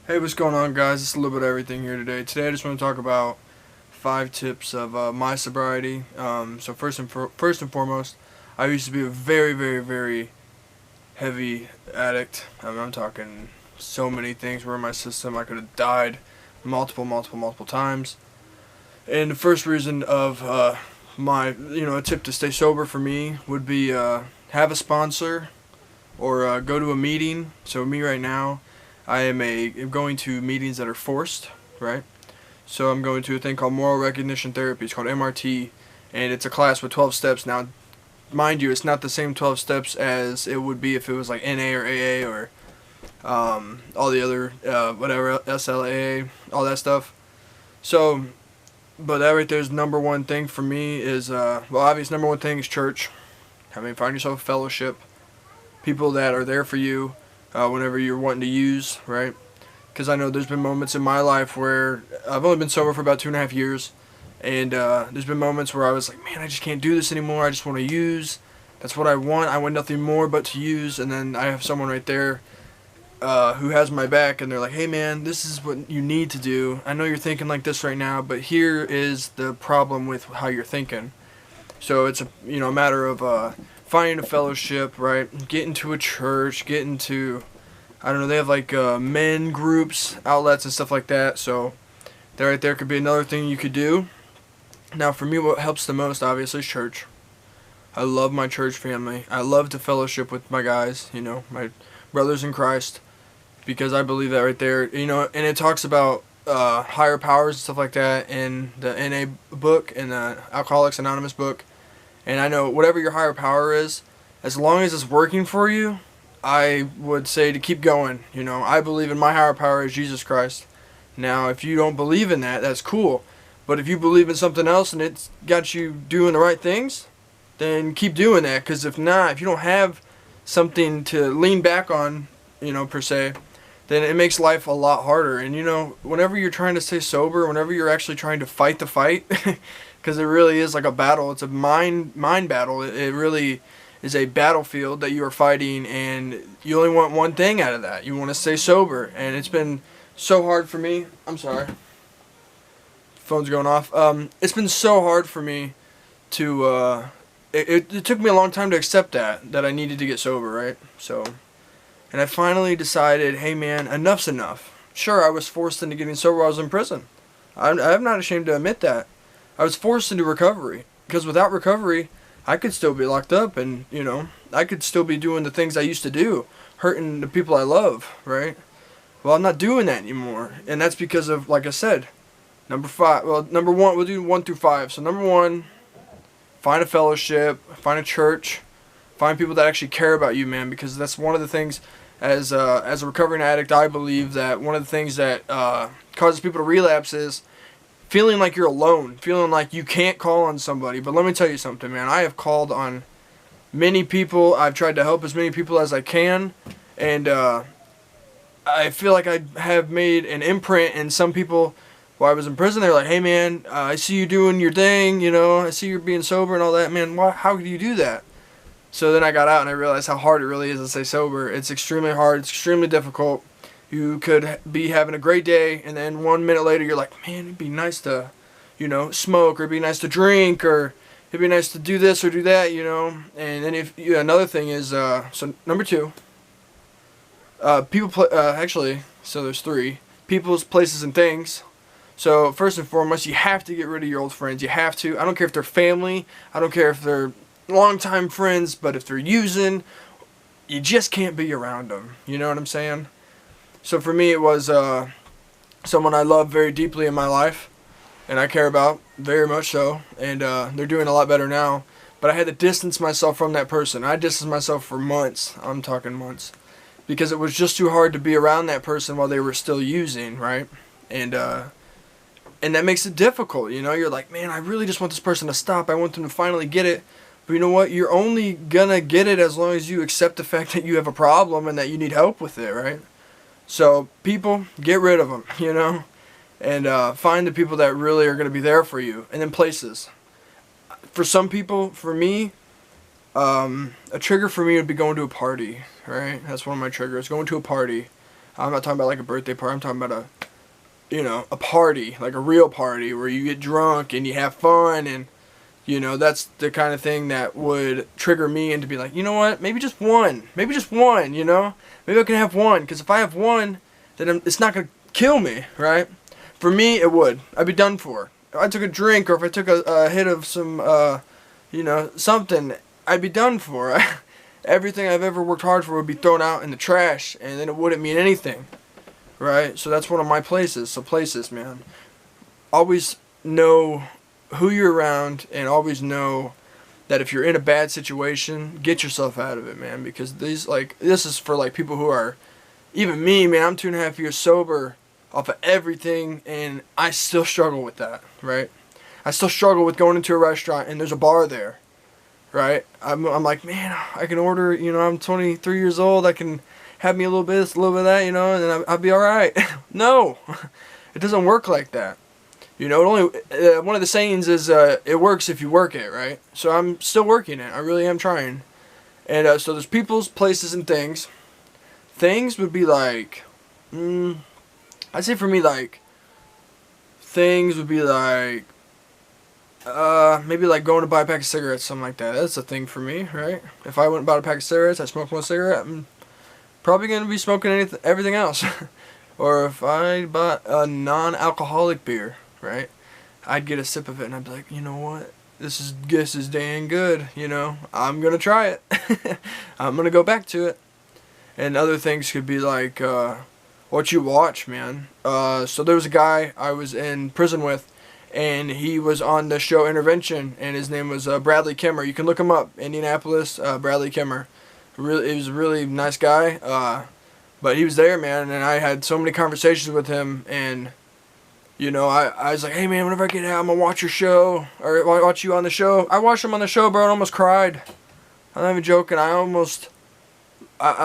Hey, what's going on, guys? It's a little bit of everything here today. Today, I just want to talk about 5 tips of my sobriety. So first and foremost, I used to be a very, very, very heavy addict. I'm talking so many things were in my system. I could have died multiple times. And the first reason of a tip to stay sober for me would be have a sponsor or go to a meeting. So me right now, I'm going to meetings that are forced, right? So I'm going to a thing called Moral Recognition Therapy. It's called MRT, and it's a class with 12 steps. Now, mind you, it's not the same 12 steps as it would be if it was like NA or AA or all the other whatever SLAA, all that stuff. So, but that right there's number one thing for me is obvious number one thing is church. Find yourself a fellowship, people that are there for you whenever you're wanting to use, right? Because I know there's been moments in my life where I've only been sober for about 2.5 years, and there's been moments where I was like, man, I just can't do this anymore. I just want to use. That's what I want. I want nothing more but to use. And then I have someone right there who has my back, and they're like, hey, man, this is what you need to do. I know you're thinking like this right now, but here is the problem with how you're thinking. So it's a matter of finding a fellowship, right? Getting to a church, getting to, I don't know, they have like men groups, outlets, and stuff like that. So that right there could be another thing you could do. Now, for me, what helps the most, obviously, is church. I love my church family. I love to fellowship with my guys, my brothers in Christ, because I believe that right there, and it talks about higher powers and stuff like that in the NA book, in the Alcoholics Anonymous book. And I know whatever your higher power is, as long as it's working for you, I would say to keep going. I believe in my higher power as Jesus Christ. Now, if you don't believe in that, that's cool. But if you believe in something else and it's got you doing the right things, then keep doing that. Because if not, if you don't have something to lean back on, per se, then it makes life a lot harder. And, whenever you're trying to stay sober, whenever you're actually trying to fight the fight, because it really is like a battle. It's a mind battle. It really is a battlefield that you are fighting, and you only want one thing out of that. You want to stay sober, and it's been so hard for me. I'm sorry. Phone's going off. It's been so hard for me to. It took me a long time to accept that I needed to get sober, right? So, and I finally decided, hey man, enough's enough. Sure, I was forced into getting sober while I was in prison. I'm not ashamed to admit that. I was forced into recovery, because without recovery, I could still be locked up, and I could still be doing the things I used to do, hurting the people I love, right? Well, I'm not doing that anymore, and that's because of, like I said, number 5. Well, number 1, we'll do 1 through 5. So number 1, find a fellowship, find a church, find people that actually care about you, man, because that's one of the things. As a recovering addict, I believe that one of the things that causes people to relapse is feeling like you're alone, feeling like you can't call on somebody. But let me tell you something, man. I have called on many people. I've tried to help as many people as I can. And I feel like I have made an imprint in some people while I was in prison. They're like, hey, man, I see you doing your thing. I see you're being sober and all that. Man, how could you do that? So then I got out and I realized how hard it really is to stay sober. It's extremely hard. It's extremely difficult. You could be having a great day, and then 1 minute later you're like, man, it'd be nice to, smoke, or it'd be nice to drink, or it'd be nice to do this or do that, And then another thing is, so number 2, so there's 3, people's, places, and things. So first and foremost, you have to get rid of your old friends. You have to. I don't care if they're family. I don't care if they're longtime friends, but if they're using, you just can't be around them. You know what I'm saying? So for me, it was someone I love very deeply in my life, and I care about very much so, and they're doing a lot better now. But I had to distance myself from that person. I distanced myself for months. I'm talking months, because it was just too hard to be around that person while they were still using, right? And that makes it difficult. You're like, man, I really just want this person to stop. I want them to finally get it. But you know what? You're only gonna get it as long as you accept the fact that you have a problem and that you need help with it, right? So people, get rid of them, and find the people that really are going to be there for you. And then places. For some people, for me, a trigger for me would be going to a party, right? That's one of my triggers, going to a party. I'm not talking about like a birthday party. I'm talking about a party, like a real party where you get drunk and you have fun, and that's the kind of thing that would trigger me into be like, you know what, maybe just one, maybe I can have one, because if I have one, then it's not going to kill me, right? For me, it would. I'd be done for. If I took a drink, or if I took a hit of some, something, I'd be done for. Everything I've ever worked hard for would be thrown out in the trash, and then it wouldn't mean anything, right? So that's one of my places. So places, man. Always know who you're around, and always know that if you're in a bad situation, get yourself out of it, man. Because this is for like people who are, even me, man. I'm 2.5 years sober off of everything, and I still struggle with that, right? I still struggle with going into a restaurant and there's a bar there, right? I'm like, man, I can order, I'm 23 years old, I can have me a little bit of this, a little bit of that, and then I'll be alright. No, it doesn't work like that. One of the sayings is, it works if you work it, right? So I'm still working it. I really am trying. And so there's people's, places, and things. Things would be like, I'd say for me, like, things would be like, maybe like going to buy a pack of cigarettes, something like that. That's a thing for me, right? If I went and bought a pack of cigarettes, I smoked one cigarette, I'm probably going to be smoking everything else. Or if I bought a non-alcoholic beer, right, I'd get a sip of it and I'd be like, you know what, this is dang good, I'm going to try it. I'm going to go back to it. And other things could be like, what you watch, man. So there was a guy I was in prison with, and he was on the show Intervention, and his name was Bradley Kimmer. You can look him up, Indianapolis, Bradley Kimmer. He was a really nice guy, but he was there, man, and I had so many conversations with him, and I was like, hey man, whenever I get out, I'm gonna watch your show, or watch you on the show. I watched him on the show, bro, and almost cried. I'm not even joking. I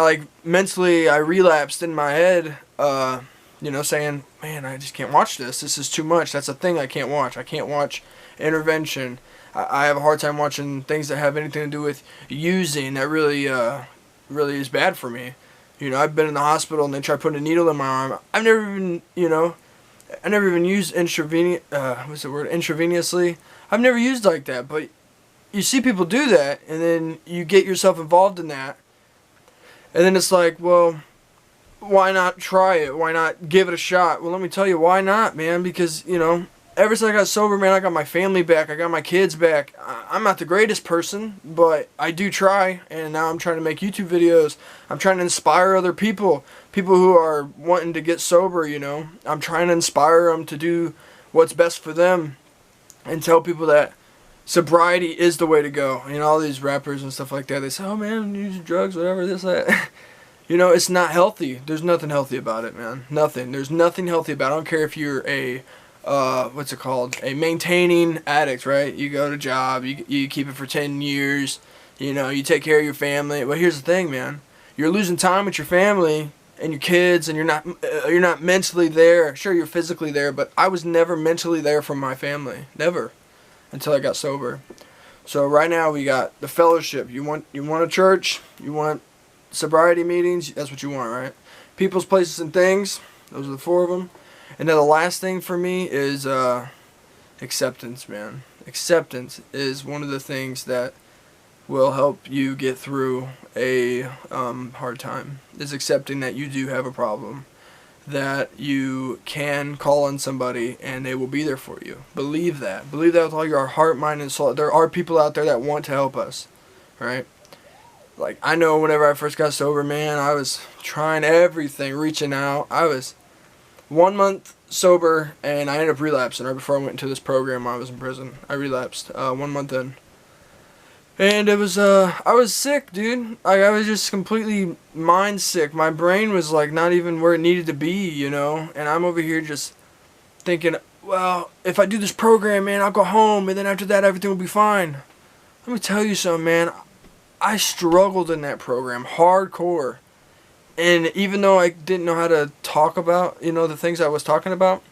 like mentally, I relapsed in my head, saying, man, I just can't watch this. This is too much. That's a thing I can't watch. I can't watch Intervention. I have a hard time watching things that have anything to do with using. That really is bad for me. I've been in the hospital and they try putting a needle in my arm. I never even used intravenously. I've never used like that, but you see people do that, and then you get yourself involved in that. And then it's like, well, why not try it? Why not give it a shot? Well, let me tell you, why not, man? Because, ever since I got sober, man, I got my family back. I got my kids back. I'm not the greatest person, but I do try. And now I'm trying to make YouTube videos. I'm trying to inspire other people. People who are wanting to get sober, I'm trying to inspire them to do what's best for them. And tell people that sobriety is the way to go. All these rappers and stuff like that, they say, oh man, use drugs, whatever, this, that. It's not healthy. There's nothing healthy about it, man. Nothing. There's nothing healthy about it. I don't care if you're a, a maintaining addict, right? You go to job, you keep it for 10 years, you take care of your family. But here's the thing, man. You're losing time with your family and your kids, and you're not mentally there. Sure, you're physically there, but I was never mentally there for my family. Never. Until I got sober. So right now we got the fellowship. You want a church, you want sobriety meetings, that's what you want, right? People's, places, and things, those are the 4 of them. And then the last thing for me is acceptance, man. Acceptance is one of the things that will help you get through a hard time. Is accepting that you do have a problem, that you can call on somebody and they will be there for you. Believe that. Believe that with all your heart, mind, and soul. There are people out there that want to help us, right? Like, I know whenever I first got sober, man, I was trying everything, reaching out. I was 1 month sober, and I ended up relapsing right before I went into this program while I was in prison. I relapsed 1 month in. And it was, I was sick, dude. I was just completely mind sick. My brain was, like, not even where it needed to be, And I'm over here just thinking, well, if I do this program, man, I'll go home, and then after that, everything will be fine. Let me tell you something, man. I struggled in that program, hardcore. And even though I didn't know how to talk about, the things I was talking about,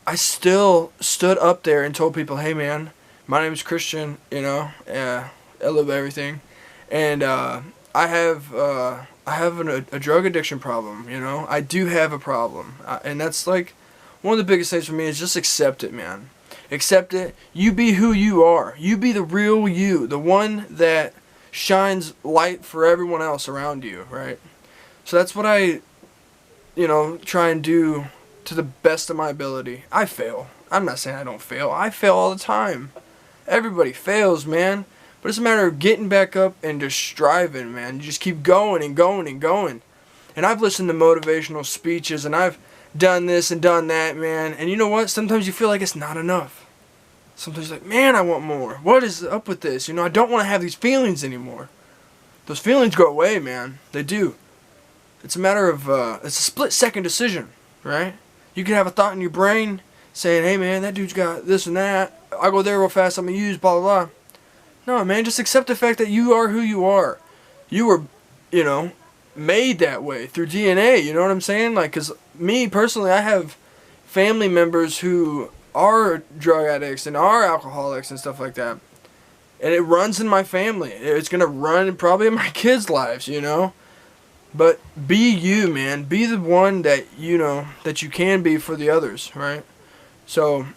I still stood up there and told people, hey, man, my name is Christian, I love everything. And I I have a drug addiction problem, you know. I do have a problem. And that's like one of the biggest things for me is just accept it, man. Accept it. You be who you are. You be the real you, the one that shines light for everyone else around you, right? So that's what I, try and do to the best of my ability. I fail. I'm not saying I don't fail. I fail all the time. Everybody fails, man. But it's a matter of getting back up and just striving, man. You just keep going and going and going. And I've listened to motivational speeches, and I've done this and done that, man. And you know what? Sometimes you feel like it's not enough. Sometimes you're like, man, I want more. What is up with this? I don't want to have these feelings anymore. Those feelings go away, man. They do. It's a matter of, it's a split-second decision, right? You can have a thought in your brain saying, hey, man, that dude's got this and that. I'll go there real fast. I'm going to use blah, blah, blah. No, man, just accept the fact that you are who you are. You were, made that way through DNA. You know what I'm saying? Like, because me, personally, I have family members who are drug addicts and are alcoholics and stuff like that. And it runs in my family. It's going to run probably in my kids' lives, But be you, man. Be the one that, that you can be for the others, right? So,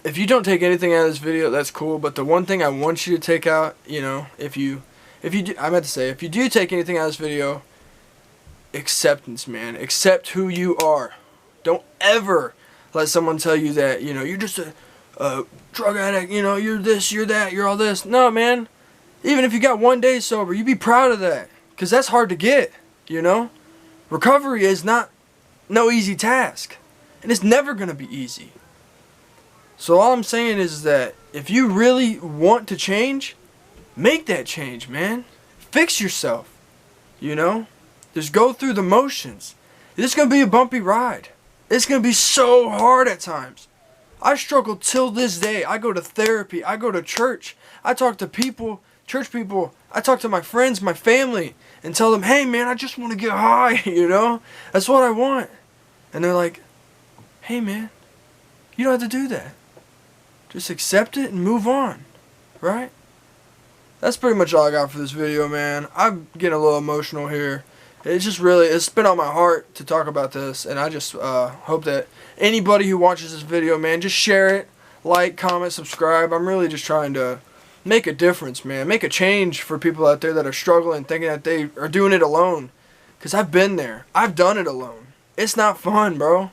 if you don't take anything out of this video, that's cool. But the one thing I want you to take out, if you do take anything out of this video, acceptance, man. Accept who you are. Don't ever let someone tell you that, you're just a drug addict, you're this, you're that, you're all this. No, man. Even if you got 1 day sober, you be proud of that. Because that's hard to get, Recovery is no easy task. And it's never going to be easy. So all I'm saying is that if you really want to change, make that change, man. Fix yourself, Just go through the motions. This is going to be a bumpy ride. It's going to be so hard at times. I struggle till this day. I go to therapy. I go to church. I talk to people, church people. I talk to my friends, my family, and tell them, hey, man, I just want to get high, That's what I want. And they're like, hey, man, you don't have to do that. Just accept it and move on, right? That's pretty much all I got for this video, man. I'm getting a little emotional here. It's been on my heart to talk about this, and I just hope that anybody who watches this video, man, just share it, like, comment, subscribe. I'm really just trying to make a difference, man. Make a change for people out there that are struggling, thinking that they are doing it alone. Because I've been there. I've done it alone. It's not fun, bro.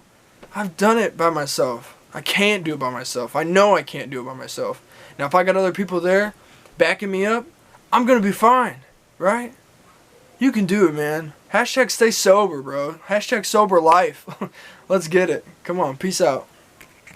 I've done it by myself. I can't do it by myself. I know I can't do it by myself. Now, if I got other people there backing me up, I'm going to be fine, right? You can do it, man. Hashtag stay sober, bro. Hashtag sober life. Let's get it. Come on. Peace out.